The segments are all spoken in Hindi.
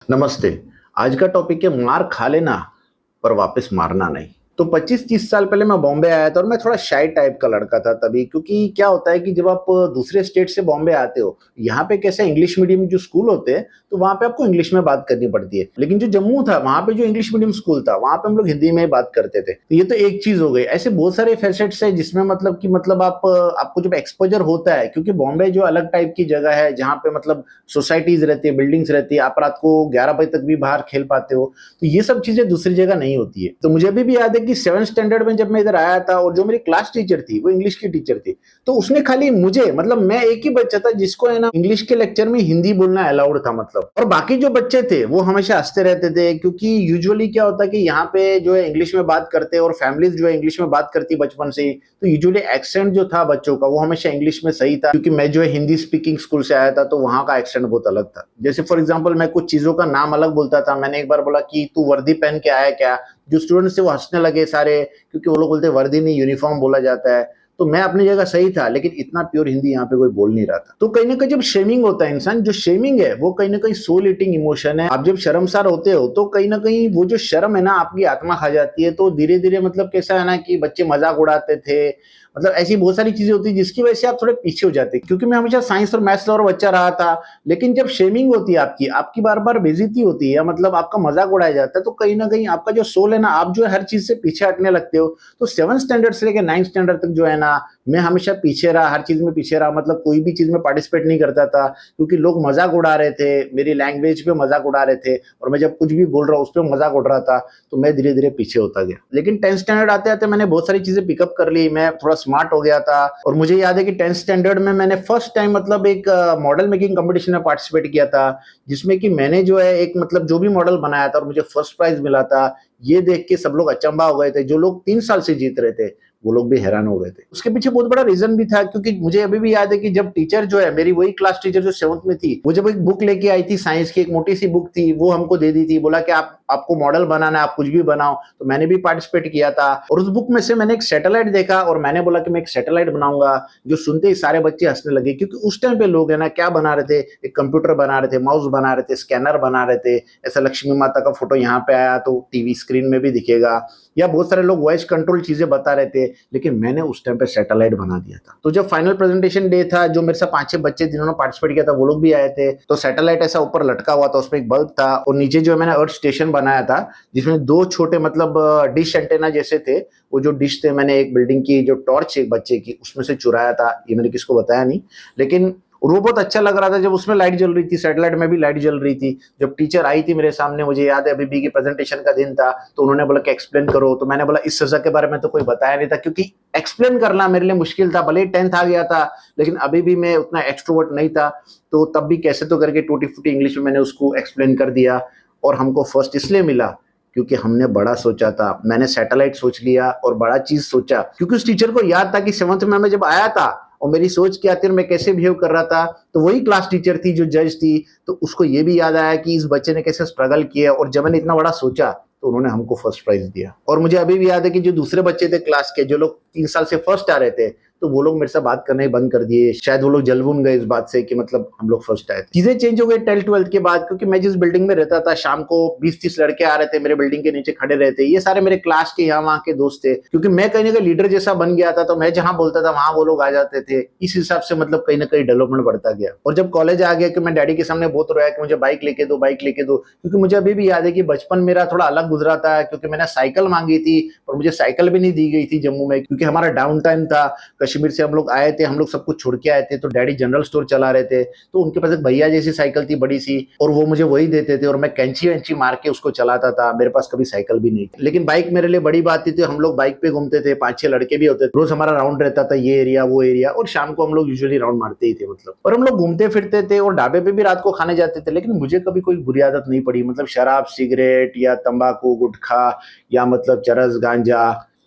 नमस्ते। आज का टॉपिक है मार खा लेना पर वापस मारना नहीं। तो 25-30 साल पहले मैं बॉम्बे आया था और मैं थोड़ा शाय टाइप का लड़का था तभी, क्योंकि क्या होता है कि जब आप दूसरे स्टेट से बॉम्बे आते हो, यहाँ पे कैसे इंग्लिश मीडियम जो स्कूल होते हैं, तो वहाँ पे आपको इंग्लिश में बात करनी पड़ती है। लेकिन जो जम्मू था, वहाँ पे जो इंग्लिश मीडियम स्कूल था, वहाँ पे हम लोग हिंदी में ही बात करते थे। तो ये तो एक चीज़ हो गई। ऐसे बहुत सारे फैसेट्स हैं जिसमें मतलब आपको जब एक्सपोज़र होता है, क्योंकि बॉम्बे जो अलग टाइप की जगह है, जहाँ पे मतलब सोसाइटीज़ रहती है, बिल्डिंग्स रहती है, आप रात को 11 बजे तक भी बाहर खेल पाते हो। तो ये सब चीजें दूसरी जगह नहीं होती है। तो मुझे अभी भी याद है कि 7th स्टैंडर्ड में जब मैं इधर आया था और जो मेरी क्लास टीचर थी वो इंग्लिश की टीचर थी, तो उसने खाली मुझे, मतलब मैं एक ही बच्चा था जिसको है ना इंग्लिश के लेक्चर में हिंदी बोलना अलाउड था, मतलब। और बाकी जो बच्चे थे वो हमेशा हंसते रहते थे, क्योंकि यूजुअली क्या होता है कि यहाँ पे जो है इंग्लिश में बात करते हैं और फैमिलीज जो है इंग्लिश में बात करती बचपन से ही, तो यूजुअली एक्सेंट जो था बच्चों का वो हमेशा इंग्लिश में सही था, क्योंकि मैं जो है हिंदी स्पीकिंग स्कूल से आया था, तो वहां का एक्सेंट बहुत अलग था। जैसे फॉर एग्जाम्पल मैं कुछ चीजों का नाम अलग बोलता था। मैंने एक बार बोला कि तू वर्दी पहन के आया क्या? जो स्टूडेंट्स थे वो हंसने लगे सारे, क्योंकि वो लोग बोलते वर्दी नहीं, यूनिफॉर्म बोला जाता है। तो मैं अपनी जगह सही था, लेकिन इतना प्योर हिंदी यहाँ पे कोई बोल नहीं रहा था। तो कहीं ना कहीं जब शेमिंग होता है इंसान, जो शेमिंग है वो कहीं ना कहीं सोल ईटिंग इमोशन है। आप जब शर्मसार होते हो तो कहीं ना कहीं वो जो शर्म है ना आपकी आत्मा खा जाती है। तो धीरे धीरे मतलब कैसा है ना कि बच्चे मजाक उड़ाते थे, मतलब ऐसी बहुत सारी चीजें होती है जिसकी वजह से आप थोड़े पीछे हो जाते हैं। क्योंकि मैं हमेशा साइंस और मैथ्स लवर बच्चा रहा था, लेकिन जब शेमिंग होती है आपकी आपकी बार बार बेइज्जती होती है, मतलब आपका मजाक उड़ाया जाता है, तो कहीं ना कहीं आपका जो सोल है ना, आप जो है हर चीज से पीछे हटने लगते हो। तो 7th स्टैंडर्ड से लेकर 9th स्टैंडर्ड तक जो है ना, मैं हमेशा पीछे रहा, हर चीज में पीछे रहा, मतलब कोई भी चीज में पार्टिसिपेट नहीं करता था, क्योंकि लोग मजाक उड़ा रहे थे, मेरी लैंग्वेज पे मजाक उड़ा रहे थे, और मैं जब कुछ भी बोल रहा हूँ उस पर मजाक उड़ रहा था। तो मैं धीरे धीरे पीछे होता गया। लेकिन 10th स्टैंडर्ड आते आते मैंने बहुत सारी चीजें पिकअप कर ली, मैं थोड़ा स्मार्ट हो गया था। और मुझे याद है कि 10th स्टैंडर्ड में मैंने फर्स्ट टाइम मतलब एक मॉडल मेकिंग कंपटीशन में पार्टिसिपेट किया था, जिसमें कि मैंने जो है एक मतलब जो भी मॉडल बनाया था और मुझे फर्स्ट प्राइज मिला था। ये देख के सब लोग अचंभा हो गए थे, जो लोग 3 साल से जीत रहे थे वो लोग भी हैरान हो गए थे। उसके पीछे बहुत बड़ा रीजन भी था, क्योंकि मुझे अभी भी याद है कि जब टीचर जो है मेरी वही क्लास टीचर जो 7th में थी, वो जब एक बुक लेके आई थी साइंस की, एक मोटी सी बुक थी, वो हमको दे दी थी, बोला कि आपको मॉडल बनाना है, आप कुछ भी बनाओ। तो मैंने भी पार्टिसिपेट किया था, और उस बुक में से मैंने एक सैटेलाइट देखा और मैंने बोला कि मैं एक सैटेलाइट बनाऊंगा। जो सुनते ही सारे बच्चे हंसने लगे, क्योंकि उस टाइम पे लोग है ना क्या बना रहे थे, एक कंप्यूटर बना रहे थे, माउस बना रहे थे, स्कैनर बना रहे थे। ऐसा लक्ष्मी माता का फोटो यहाँ पे आया तो टीवी स्क्रीन में भी दिखेगा, या बहुत सारे लोग वॉइस कंट्रोल चीजें बता रहे थे, लेकिन मैंने उस टाइम पे सैटेलाइट बना दिया था। तो जब फाइनल प्रेजेंटेशन डे था, जो मेरे साथ 5-6 बच्चे जिन्होंने पार्टिसिपेट किया था वो लोग भी आए थे, तो सैटेलाइट ऐसा ऊपर लटका हुआ था, उसमें एक बल्ब था, और नीचे जो है मैंने अर्थ स्टेशन बनाया था, जिसमें 2 छोटे मतलब डिश एंटेना जैसे थे। वो जो डिश थे मैंने एक बिल्डिंग की जो टॉर्च एक बच्चे की उसमें से चुराया था, ये मैंने किसको बताया नहीं। लेकिन वो बहुत अच्छा लग रहा था जब उसमें लाइट जल रही थी, सैटेलाइट में भी लाइट जल रही थी। जब टीचर आई थी मेरे सामने, मुझे याद है अभी भी, की प्रेजेंटेशन का दिन था, तो उन्होंने बोला कि एक्सप्लेन करो। तो मैंने बोला इस सजा के बारे में तो कोई बताया नहीं था, क्योंकि एक्सप्लेन करना मेरे लिए मुश्किल था। भले ही 10th आ गया था, लेकिन अभी भी मैं उतना एक्सट्रोवर्ट नहीं था। तो तब भी कैसे तो करके टूटी फूटी इंग्लिश में मैंने उसको एक्सप्लेन कर दिया, और हमको फर्स्ट इसलिए मिला क्योंकि हमने बड़ा सोचा था। मैंने सैटेलाइट सोच लिया और बड़ा चीज सोचा, क्योंकि उस टीचर को याद था कि 7th में मैं जब आया था और मेरी सोच क्या थी और मैं कैसे बिहेव कर रहा था, तो वही क्लास टीचर थी जो जज थी। तो उसको ये भी याद आया कि इस बच्चे ने कैसे स्ट्रगल किया, और जब मैंने इतना बड़ा सोचा तो उन्होंने हमको फर्स्ट प्राइज दिया। और मुझे अभी भी याद है कि जो दूसरे बच्चे थे क्लास के, जो लोग 3 साल से फर्स्ट आ रहे थे, तो वो लोग मेरे से बात करना ही बंद कर दिए। शायद वो लोग जलवून गए इस बात से कि मतलब हम लोग फर्स्ट आए थे। चीजें चेंज हो गई 12th-12th के बाद, क्योंकि मैं जिस बिल्डिंग में रहता था, शाम को 20-30 लड़के आ रहे थे मेरे बिल्डिंग के नीचे खड़े रहते। ये सारे मेरे क्लास के यहाँ वहाँ के दोस्त थे, क्योंकि मैं कहीं ना कहीं लीडर जैसा बन गया था। तो मैं जहां बोलता था वहां वो लोग आ जाते थे। इस हिसाब से मतलब कहीं ना कहीं डेवलपमेंट बढ़ता गया। और जब कॉलेज आ गया कि मैं डैडी के सामने बहुत रोया कि मुझे बाइक लेके दो, बाइक लेके दो, क्योंकि मुझे अभी भी याद है कि बचपन मेरा थोड़ा अलग गुजरा था, क्योंकि मैंने साइकिल मांगी थी और मुझे साइकिल भी नहीं दी गई थी जम्मू में, क्योंकि हमारा डाउन टाइम था। कश्मीर से हम लोग आए थे, हम लोग सब कुछ छोड़ के आए थे, तो डैडी जनरल स्टोर चला रहे थे, तो उनके पास एक भैया जैसी साइकिल थी बड़ी सी, और वो मुझे वही देते थे, और मैं कैंची वैंची मार के उसको चलाता था। मेरे पास कभी साइकिल भी नहीं थी, लेकिन बाइक मेरे लिए बड़ी बात थी। तो हम लोग बाइक पे घूमते थे, 5-6 लड़के भी होते थे, रोज हमारा राउंड रहता था, ये एरिया वो एरिया, और शाम को हम लोग यूजुअली राउंड मारते ही थे मतलब। और हम लोग घूमते फिरते थे और ढाबे पे भी रात को खाने जाते थे। लेकिन मुझे कभी कोई बुरी आदत नहीं पड़ी, मतलब शराब सिगरेट या तंबाकू गुटखा या मतलब चरस गांजा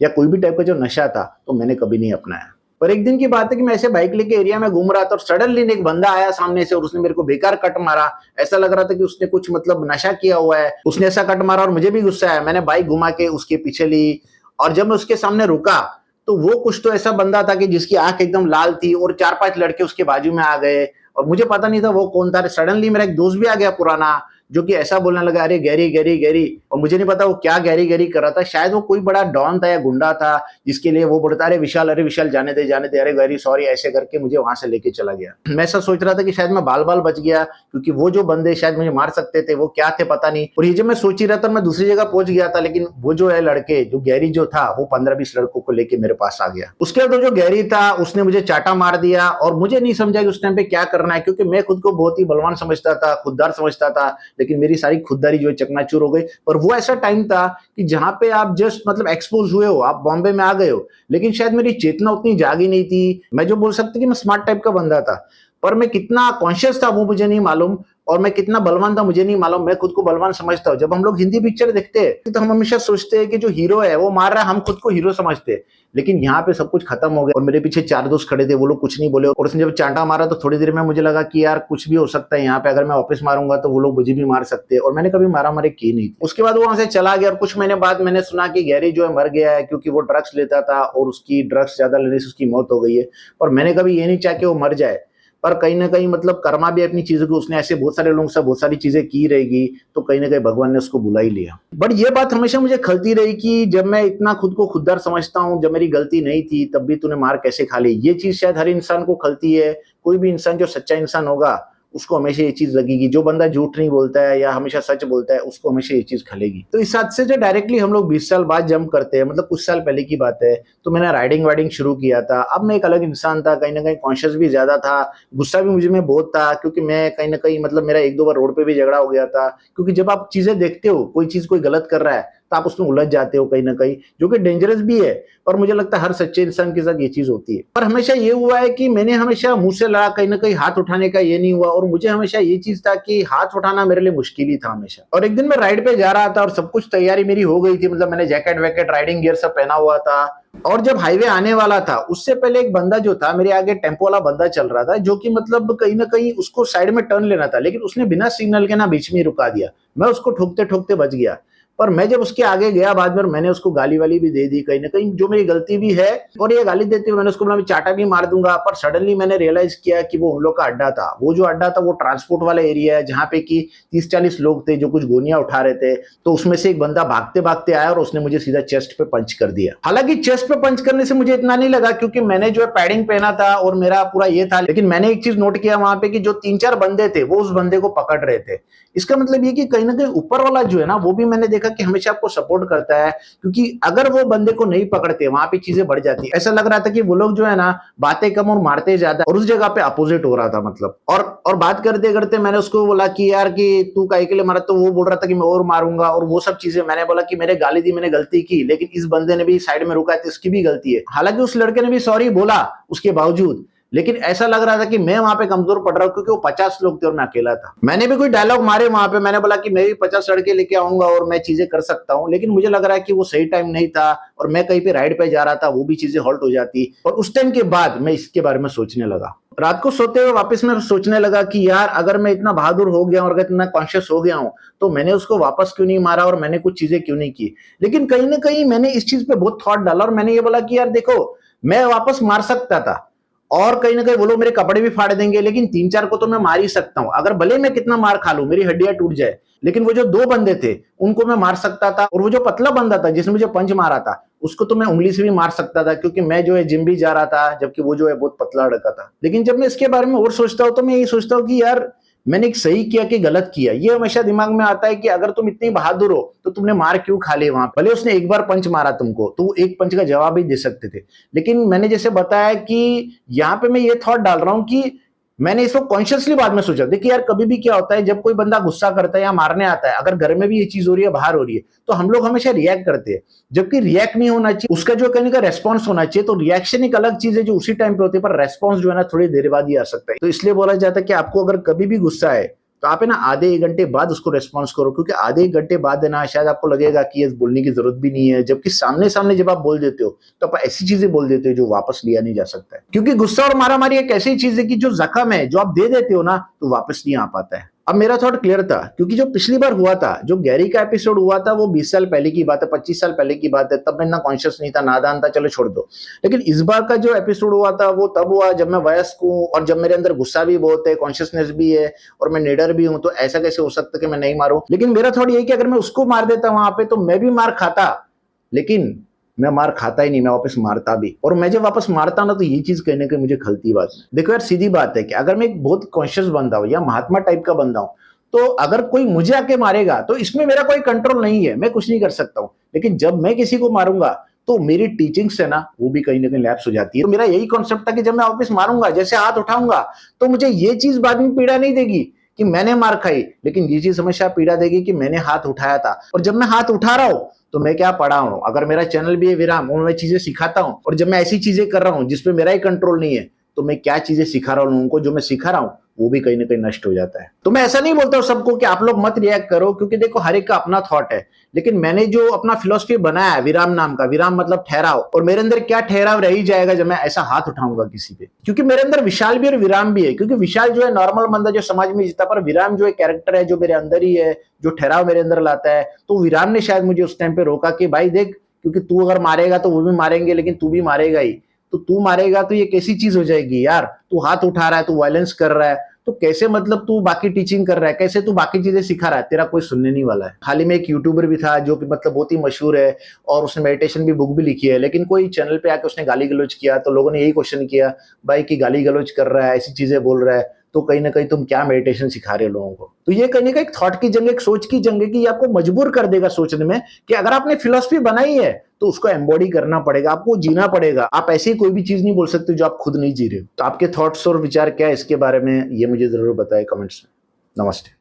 या कोई भी टाइप का जो नशा था, तो मैंने कभी नहीं अपनाया। पर एक दिन की बात है कि मैं ऐसे बाइक लेके एरिया में घूम रहा था और सडनली एक बंदा आया सामने से और उसने मेरे को बेकार कट मारा। ऐसा लग रहा था कि उसने कुछ मतलब नशा किया हुआ है, उसने ऐसा कट मारा और मुझे भी गुस्सा आया। मैंने बाइक घुमा के उसके पीछे ली, और जब मैं उसके सामने रुका तो वो कुछ तो ऐसा बंदा था कि जिसकी आंख एकदम लाल थी, और 4-5 लड़के उसके बाजू में आ गए, और मुझे पता नहीं था वो कौन था। सडनली मेरा एक दोस्त भी आ गया पुराना, जो कि ऐसा बोलने लगा, अरे गैरी गैरी गैरी, और मुझे नहीं पता वो क्या गैरी गैरी कर रहा था। शायद वो कोई बड़ा डॉन था या गुंडा था, जिसके लिए वो बोलता, अरे विशाल जाने दे जाने दे, अरे गैरी सॉरी, ऐसे करके मुझे वहां से लेके चला गया। मैं ऐसा सोच रहा था कि शायद मैं बाल बाल बच गया, क्योंकि वो जो बंदे शायद मुझे मार सकते थे वो क्या थे पता नहीं। और ये जब मैं सोच ही रहा था मैं दूसरी जगह पहुंच गया था, लेकिन वो जो है लड़के, जो गैरी जो था, वो 15-20 लड़कों को लेके मेरे पास आ गया। उसके बाद जो गैरी था उसने मुझे चाटा मार दिया, और मुझे नहीं समझा कि उस टाइम पे क्या करना है, क्योंकि मैं खुद को बहुत ही बलवान समझता था, खुददार समझता था, लेकिन मेरी सारी खुददारी जो है चकनाचूर हो गई। और वो ऐसा टाइम था कि जहां पे आप जस्ट मतलब एक्सपोज हुए हो, आप बॉम्बे में आ गए हो, लेकिन शायद मेरी चेतना उतनी जागी नहीं थी। मैं जो बोल सकती कि मैं स्मार्ट टाइप का बंदा था, पर मैं कितना कॉन्शियस था वो मुझे नहीं मालूम, और मैं कितना बलवान था मुझे नहीं मालूम। मैं खुद को बलवान समझता हूँ। जब हम लोग हिंदी पिक्चर देखते हैं तो हम हमेशा सोचते हैं कि जो हीरो है वो मार रहा है, हम खुद को हीरो समझते हैं। लेकिन यहाँ पे सब कुछ खत्म हो गया, और मेरे पीछे 4 दोस्त खड़े थे, वो लोग कुछ नहीं बोले। और उसने जब चांटा मारा तो थोड़ी देर में मुझे लगा कि यार कुछ भी हो सकता है यहाँ पे, अगर मैं वापस मारूंगा तो वो लोग मुझे भी मार सकते हैं, और मैंने कभी मारा मारे की नहीं। उसके बाद वो वहां से चला गया, और कुछ महीने बाद मैंने सुना कि गैरी जो है मर गया है, क्योंकि वो ड्रग्स लेता था और उसकी ड्रग्स ज्यादा लेने से उसकी मौत हो गई है। और मैंने कभी ये नहीं चाहा कि वो मर जाए, पर कहीं ना कहीं मतलब कर्मा भी अपनी चीजों को, उसने ऐसे बहुत सारे लोगों से बहुत सारी चीजें की रहेगी, तो कहीं ना कहीं भगवान ने उसको बुला ही लिया। बट ये बात हमेशा मुझे खलती रही कि जब मैं इतना खुद को खुददार समझता हूँ, जब मेरी गलती नहीं थी तब भी तूने मार कैसे खा ली। ये चीज शायद हर इंसान को खलती है। कोई भी इंसान जो सच्चा इंसान होगा उसको हमेशा ये चीज लगेगी। जो बंदा झूठ नहीं बोलता है या हमेशा सच बोलता है, उसको हमेशा ये चीज खलेगी। तो इस हादसे से डायरेक्टली हम लोग 20 साल बाद जंप करते हैं, मतलब कुछ साल पहले की बात है। तो मैंने राइडिंग वाइडिंग शुरू किया था। अब मैं एक अलग इंसान था, कहीं ना कहीं कॉन्शियस भी ज्यादा था, गुस्सा भी मुझे में बहुत था, क्योंकि मैं कहीं ना कहीं मतलब मेरा 1-2 बार रोड पे भी झगड़ा हो गया था। क्योंकि जब आप चीजें देखते हो, कोई चीज कोई गलत कर रहा है, तो आप उसमें उलझ जाते हो कहीं ना कहीं, जो कि डेंजरस भी है। पर मुझे लगता है हर सच्चे इंसान के साथ ये चीज होती है। पर हमेशा ये हुआ है कि मैंने हमेशा मुंह से लड़ा, कहीं ना कहीं हाथ उठाने का ये नहीं हुआ। और मुझे हमेशा ये चीज था कि हाथ उठाना मेरे लिए मुश्किल ही था हमेशा। और एक दिन मैं राइड पे जा रहा था और सब कुछ तैयारी मेरी हो गई थी, मतलब मैंने जैकेट वैकेट राइडिंग गियर सब पहना हुआ था। और जब हाईवे आने वाला था उससे पहले एक बंदा जो था, मेरे आगे टेम्पो वाला बंदा चल रहा था, जो कि मतलब कहीं ना कहीं उसको साइड में टर्न लेना था, लेकिन उसने बिना सिग्नल के ना बीच में रुका दिया। मैं उसको ठोकते ठोकते बच गया। पर मैं जब उसके आगे गया बाद में, मैंने उसको गाली वाली भी दे दी कहीं ना कहीं, जो मेरी गलती भी है। और ये गाली देते हुए मैंने उसको बोला मैं चाटा भी मार दूंगा। पर सडनली मैंने रियलाइज किया कि वो उन लोग का अड्डा था। वो जो अड्डा था वो ट्रांसपोर्ट वाला एरिया है, जहाँ पे कि 30-40 लोग थे जो कुछ गोनियां उठा रहे थे। तो उसमें से एक बंदा भागते भागते आया और उसने मुझे सीधा चेस्ट पे पंच कर दिया। हालांकि चेस्ट पे पंच करने से मुझे इतना नहीं लगा, क्योंकि मैंने जो है पैडिंग पहना था और मेरा पूरा ये था। लेकिन मैंने एक चीज नोट किया वहां पे कि जो 3-4 बंदे थे वो उस बंदे को पकड़ रहे थे। इसका मतलब ये कि कहीं ना कहीं ऊपर वाला जो है ना, वो भी मैंने देखा कि हमेशा आपको सपोर्ट करता है, क्योंकि अगर वो बंदे को नहीं पकड़ते वहां पे चीजें बढ़ जाती है। ऐसा लग रहा था कि वो लोग जो है ना बातें कम और मारते ज्यादा, और उस जगह पे अपोजिट हो रहा था मतलब। और बात करते करते मैंने उसको बोला कि यार कि तू काहे के लिए मारा, तो वो बोल रहा था कि मैं और मारूंगा और वो सब चीजें। मैंने बोला कि मैंने गाली दी, मैंने गलती की, लेकिन इस बंदे ने भी साइड में रुका है तो इसकी भी गलती है। हालांकि उस लड़के ने भी सॉरी बोला उसके बावजूद, लेकिन ऐसा लग रहा था कि मैं वहां पे कमजोर पड़ रहा हूं, क्योंकि वो 50 लोग थे और मैं अकेला था। मैंने भी कोई डायलॉग मारे वहां पे, मैंने बोला कि मैं भी 50 लड़के लेके आऊंगा और मैं चीजें कर सकता हूं, लेकिन मुझे लग रहा है कि वो सही टाइम नहीं था। और मैं कहीं पे राइड पे जा रहा था, वो भी चीजें हॉल्ट हो जाती। और उस टाइम के बाद मैं इसके बारे में सोचने लगा। रात को सोते हुए वापस मैं सोचने लगा कि यार अगर मैं इतना बहादुर हो गया और अगर इतना कॉन्शियस हो गया हूं, तो मैंने उसको वापस क्यों नहीं मारा और मैंने कुछ चीजें क्यों नहीं की। लेकिन कहीं ना कहीं मैंने इस चीज पे बहुत थॉट डाला, और मैंने ये बोला कि यार देखो, मैं वापस मार सकता था, और कहीं ना कहीं वो लोग मेरे कपड़े भी फाड़ देंगे, लेकिन 3-4 को तो मैं मार ही सकता हूं। अगर भले मैं कितना मार खा लूं, मेरी हड्डियां टूट जाए, लेकिन वो जो 2 बंदे थे उनको मैं मार सकता था। और वो जो पतला बंदा था जिसने मुझे पंच मारा था, उसको तो मैं उंगली से भी मार सकता था, क्योंकि मैं जो है जिम भी जा रहा था, जबकि वो जो है बहुत पतला लड़का था। लेकिन जब मैं इसके बारे में और सोचता हूं तो मैं यही सोचता हूँ कि यार मैंने एक सही किया कि गलत किया। ये हमेशा दिमाग में आता है कि अगर तुम इतनी बहादुर हो तो तुमने मार क्यों खा ली वहां। भले उसने एक बार पंच मारा तुमको, तो एक पंच का जवाब ही दे सकते थे। लेकिन मैंने जैसे बताया कि यहाँ पे मैं ये थॉट डाल रहा हूं कि मैंने इसको कॉन्शियसली बाद में सोचा। देखिए यार, कभी भी क्या होता है, जब कोई बंदा गुस्सा करता है या मारने आता है, अगर घर में भी ये चीज हो रही है, बाहर हो रही है, तो हम लोग हमेशा रिएक्ट करते हैं। जबकि रिएक्ट नहीं होना चाहिए, उसका जो कहने का रेस्पॉन्स होना चाहिए। तो रिएक्शन एक अलग चीज है जो उसी टाइम पे होती है, पर रेस्पॉन्स जो है ना थोड़ी देर बाद ही आ सकता है। तो इसलिए बोला जाता है कि आपको अगर कभी भी गुस्सा है, तो आप है ना आधे 1 घंटे बाद उसको रेस्पॉन्स करो, क्योंकि आधे 1 घंटे बाद है ना शायद आपको लगेगा कि ये बोलने की जरूरत भी नहीं है। जबकि सामने सामने जब आप बोल देते हो, तो आप ऐसी चीजें बोल देते हो जो वापस लिया नहीं जा सकता है। क्योंकि गुस्सा और मारामारी एक ऐसी चीज है कि जो जख्म है जो आप दे देते हो ना, तो वापस नहीं आ पाता है। अब मेरा थॉट क्लियर था, क्योंकि जो पिछली बार हुआ था, जो गैरी का एपिसोड हुआ था, वो 20 साल पहले की बात है, 25 साल पहले की बात है, तब मैं इतना कॉन्शियस नहीं था, नादान था, चलो छोड़ दो। लेकिन इस बार का जो एपिसोड हुआ था वो तब हुआ जब मैं वयस्क हूँ और जब मेरे अंदर गुस्सा भी बहुत है, कॉन्शियसनेस भी है और मैं निडर भी हूँ, तो ऐसा कैसे हो सकता है कि मैं नहीं मारूं। लेकिन मेरा थॉट ये कि अगर मैं उसको मार देता वहां पे तो मैं भी मार खाता, लेकिन मैं मार खाता ही नहीं, मैं वापस मारता भी। और मैं जब वापस मारता ना, तो ये चीज कहने की मुझे खलती बात नहीं। देखो यार, सीधी बात है कि अगर मैं एक बहुत कॉन्शियस बंदा हूं या महात्मा टाइप का बंदा हूं, तो अगर कोई मुझे आके मारेगा तो इसमें मेरा कोई कंट्रोल नहीं है, मैं कुछ नहीं कर सकता हूं। लेकिन जब मैं किसी को मारूंगा तो मेरी टीचिंग्स है ना, वो भी कहीं ना कहीं लैप्स हो जाती है। तो मेरा यही कॉन्सेप्ट था कि जब मैं वापस मारूंगा, जैसे हाथ उठाऊंगा, तो मुझे ये चीज बाद में पीड़ा नहीं देगी कि मैंने मार खाई, लेकिन ये चीज हमेशा पीड़ा देगी कि मैंने हाथ उठाया था। और जब मैं हाथ उठा रहा हूं तो मैं क्या पढ़ा हूं, अगर मेरा चैनल भी है विराम, और मैं चीजें सिखाता हूं, और जब मैं ऐसी चीजें कर रहा हूं जिसपे मेरा ही कंट्रोल नहीं है, तो मैं क्या चीजें सिखा रहा हूं लोगों को, जो मैं सिखा रहा हूं वो भी कहीं ना कहीं नष्ट हो जाता है। तो मैं ऐसा नहीं बोलता हूं सबको कि आप लोग मत रिएक्ट करो, क्योंकि देखो हर एक का अपना थॉट है। लेकिन मैंने जो अपना फिलोसफी बनाया है विराम नाम का, विराम मतलब ठहराव, और मेरे अंदर क्या ठहराव रह ही जाएगा जब मैं ऐसा हाथ उठाऊंगा किसी पे, क्योंकि मेरे अंदर विशाल भी और विराम भी है। क्योंकि विशाल जो है नॉर्मल बंदा जो समाज में जीता, पर विराम जो एक कैरेक्टर है जो मेरे अंदर ही है, जो ठहराव मेरे अंदर लाता है। तो विराम ने शायद मुझे उस टाइम पे रोका कि भाई देख, क्योंकि तू अगर मारेगा तो वो भी मारेंगे, लेकिन तू भी मारेगा ही, तो तू मारेगा तो ये कैसी चीज हो जाएगी यार, तू हाथ उठा रहा है, तू वायलेंस कर रहा है, तो कैसे मतलब तू बाकी टीचिंग कर रहा है, कैसे तू बाकी चीजें सिखा रहा है, तेरा कोई सुनने नहीं वाला है। हाल ही में एक यूट्यूबर भी था जो कि मतलब बहुत ही मशहूर है और उसने मेडिटेशन भी बुक भी लिखी है, लेकिन कोई चैनल पे आके उसने गाली गलौज किया, तो लोगों ने यही क्वेश्चन किया, भाई की गाली गलौज कर रहा है, ऐसी चीजें बोल रहा है, तो कहीं ना कहीं तुम क्या मेडिटेशन सिखा रहे हो लोगों को। तो ये कहीं ना कहीं एक थॉट की जंग, एक सोच की जंग है कि आपको मजबूर कर देगा सोचने में कि अगर आपने फिलोसफी बनाई है तो उसको एम्बॉडी करना पड़ेगा, आपको जीना पड़ेगा। आप ऐसी कोई भी चीज नहीं बोल सकते जो आप खुद नहीं जी रहे हो। तो आपके थॉट्स और विचार क्या है इसके बारे में, ये मुझे जरूर बताएं कमेंट्स में। नमस्ते।